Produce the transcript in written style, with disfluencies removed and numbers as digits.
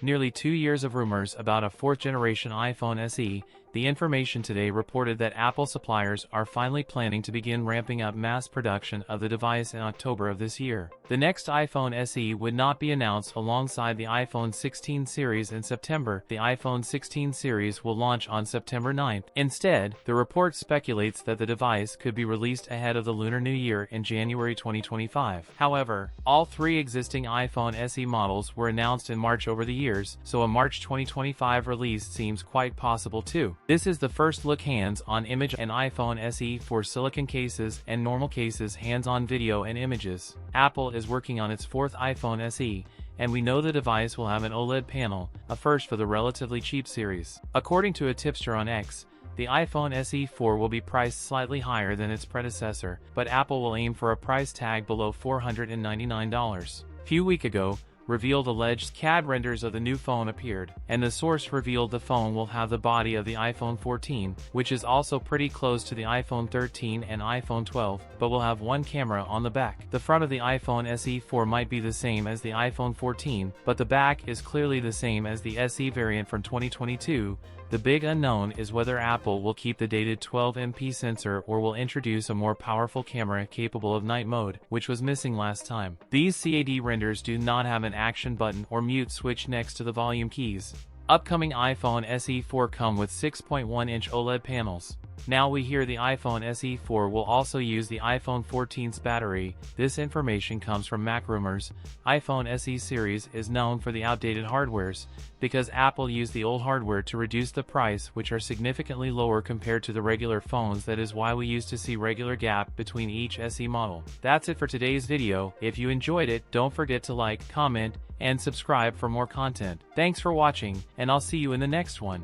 Nearly 2 years of rumors about a fourth-generation iPhone SE, the Information Today reported that Apple suppliers are finally planning to begin ramping up mass production of the device in October of this year. The next iPhone SE would not be announced alongside the iPhone 16 series in September. The iPhone 16 series will launch on September 9th. Instead, the report speculates that the device could be released ahead of the Lunar New Year in January 2025. However, all three existing iPhone SE models were announced in March over the years, so a March 2025 release seems quite possible too. This is the first look hands-on image an iPhone SE for silicon cases and normal cases hands-on video and images. Apple is working on its fourth iPhone SE, and we know the device will have an OLED panel, a first for the relatively cheap series. According to a tipster on X, the iPhone SE 4 will be priced slightly higher than its predecessor, but Apple will aim for a price tag below $499. Few weeks ago, revealed alleged CAD renders of the new phone appeared, and the source revealed the phone will have the body of the iPhone 14, which is also pretty close to the iPhone 13 and iPhone 12, but will have one camera on the back. The front of the iPhone SE 4 might be the same as the iPhone 14, but the back is clearly the same as the SE variant from 2022. The big unknown is whether Apple will keep the dated 12MP sensor or will introduce a more powerful camera capable of night mode, which was missing last time. These CAD renders do not have an action button or mute switch next to the volume keys. Upcoming iPhone SE 4 come with 6.1-inch OLED panels. Now we hear the iPhone SE 4 will also use the iPhone 14's battery. This information comes from MacRumors. iPhone SE series is known for the outdated hardwares, because Apple used the old hardware to reduce the price, which are significantly lower compared to the regular phones. That is why we used to see regular gap between each SE model. That's it for today's video. If you enjoyed it, don't forget to like, comment, and subscribe for more content. Thanks for watching, and I'll see you in the next one.